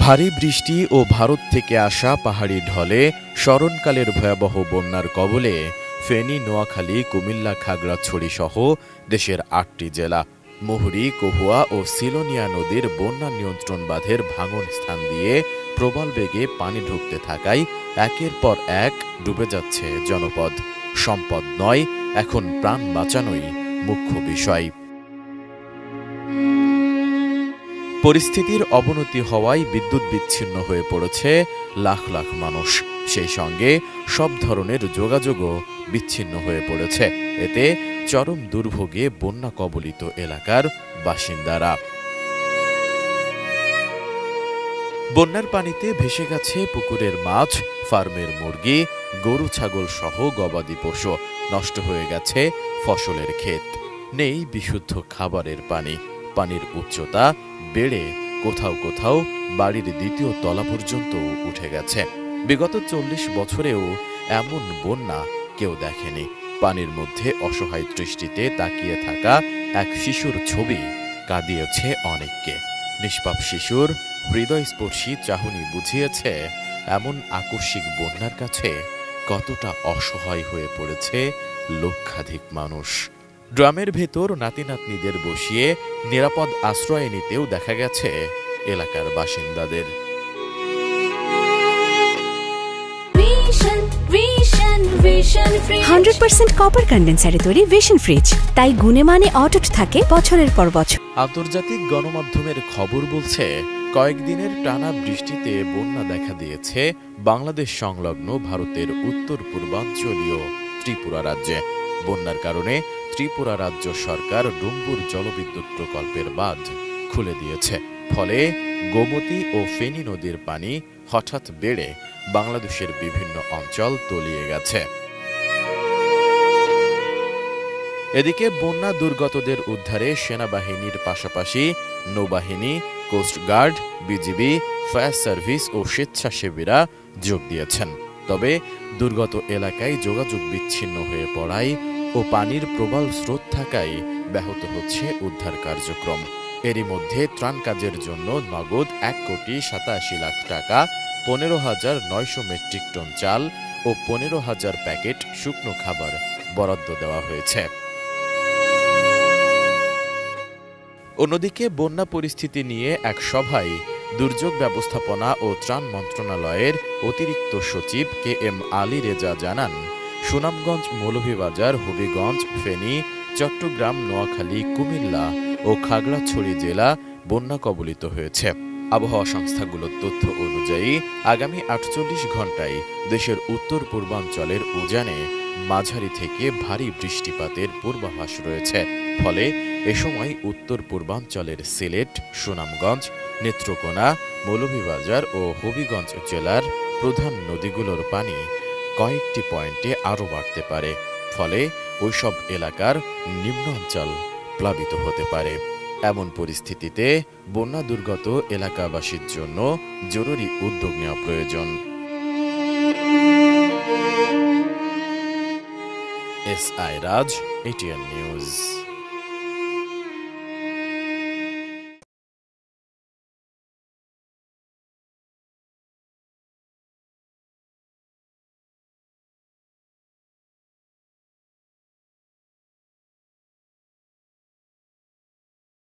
ভারী বৃষ্টি ও ভারত থেকে আসা পাহাড়ি ঢলে স্মরণকালের ভয়াবহ বন্যার কবলে ফেনী, নোয়াখালী, কুমিল্লা, খাগড়াছড়ি সহ দেশের ৮টি জেলা। মুহুরী, কহুয়া ও সিলোনিয়া নদীর বন্যা নিয়ন্ত্রণ বাঁধের ভাঙন স্থান দিয়ে প্রবল বেগে পানি ঢুকতে থাকায় একের পর এক ডুবে যাচ্ছে জনপদ। সম্পদ নয়, এখন প্রাণ বাঁচানোই মুখ্য বিষয়। পরিস্থিতির অবনতি হওয়ায় বিদ্যুৎ বিচ্ছিন্ন হয়ে পড়েছে লাখ লাখ মানুষ। সেই সঙ্গে সব ধরনের যোগাযোগও বিচ্ছিন্ন হয়ে পড়েছে। এতে চরম দুর্ভোগে বন্যা কবলিত এলাকার বাসিন্দারা। বন্যার পানিতে ভেসে গেছে পুকুরের মাছ, ফার্মের মুরগি, গরু ছাগল সহ গবাদি পশু। নষ্ট হয়ে গেছে ফসলের ক্ষেত। নেই বিশুদ্ধ খাবারের পানি। পানির উচ্চতা বেড়ে কোথাও কোথাও বাড়ির দ্বিতীয় তলা পর্যন্ত উঠে গেছে। বিগত ৪০ বছরেও এমন বন্যা কেউ দেখেনি। পানির মধ্যে অসহায় দৃষ্টিতে তাকিয়ে থাকা এক শিশুর ছবি কাঁদিয়েছে অনেককে। নিষ্পাপ শিশুর হৃদয়স্পর্শী চাহনি বুঝিয়েছে এমন আকস্মিক বন্যার কাছে কতটা অসহায় হয়ে পড়েছে লক্ষাধিক মানুষ। ড্রামের ভেতর নাতি নাতনিদের বসিয়ে নিরাপদ আশ্রয় নিতেও দেখা গেছে এলাকার বাসিন্দাদের। 100% কপার কন্ডেন্সারে তৈরি ভিশন ফ্রিজ, তাই গুণে মানে অটুট থাকে বছরের পর বছর। আন্তর্জাতিক গণমাধ্যমের খবর বলছে, কয়েকদিনের টানা বৃষ্টিতে বন্যা দেখা দিয়েছে বাংলাদেশ সংলগ্ন ভারতের উত্তর পূর্বাঞ্চলীয় ত্রিপুরা রাজ্যে। বন্যার কারণে ত্রিপুরা রাজ্য সরকার ডুম্বুর জলবিদ্যুৎ প্রকল্পের বাঁধ খুলে দিয়েছে। ফলে গোমতী ও ফেনী নদীর পানি হঠাৎ বেড়ে বাংলাদেশের বিভিন্ন অঞ্চল তলিয়ে গেছে। এদিকে বন্যা দুর্গতদের উদ্ধারে সেনাবাহিনীর পাশাপাশি নৌবাহিনী, কোস্টগার্ড, বিজিবি, ফায়ার সার্ভিস ও স্বেচ্ছাসেবীরা যোগ দিয়েছেন। তবে দুর্গত এলাকায় যোগাযোগ বিচ্ছিন্ন হয়ে পড়ায় ও পানির প্রবল স্রোত থাকায় ব্যাহত হচ্ছে উদ্ধার কার্যক্রম। এরই মধ্যে ত্রাণ কাজের জন্য নগদ ১,৮৭,০০,০০০ টাকা, ১৫,৯০০ মেট্রিক টন চাল ও ১৫,০০০ প্যাকেট শুকনো খাবার বরাদ্দ দেওয়া হয়েছে। অন্যদিকে বন্যা পরিস্থিতি নিয়ে এক সভায় দুর্যোগ ব্যবস্থাপনা ও ত্রাণ মন্ত্রণালয়ের অতিরিক্ত সচিব KM আলী রেজা জানান, সুনামগঞ্জ, মৌলভীবাজার, হবিগঞ্জ, ফেনী, চট্টগ্রাম, নোয়াখালী, কুমিল্লা ও খাগড়াছড়ি জেলা বন্যা কবলিত হয়েছে। আবহাওয়া সংস্থাগুলোর তথ্য অনুযায়ী আগামী ৪৮ ঘণ্টায় দেশের উত্তর পূর্বাঞ্চলের উজানে মাঝারি থেকে ভারী বৃষ্টিপাতের পূর্বাভাস রয়েছে। ফলে এ সময় উত্তর পূর্বাঞ্চলের সিলেট, সুনামগঞ্জ, নেত্রকোনা, মৌলভীবাজার ও হবিগঞ্জ জেলার প্রধান নদীগুলোর পানি কয়েকটি পয়েন্টে আরও বাড়তে পারে। ফলে ওইসব এলাকার নিম্নাঞ্চল প্লাবিত হতে পারে। এমন পরিস্থিতিতে বন্যা দুর্গত এলাকাবাসীর জন্য জরুরি উদ্যোগ নেওয়া প্রয়োজন। SI রাজ, ATN নিউজ।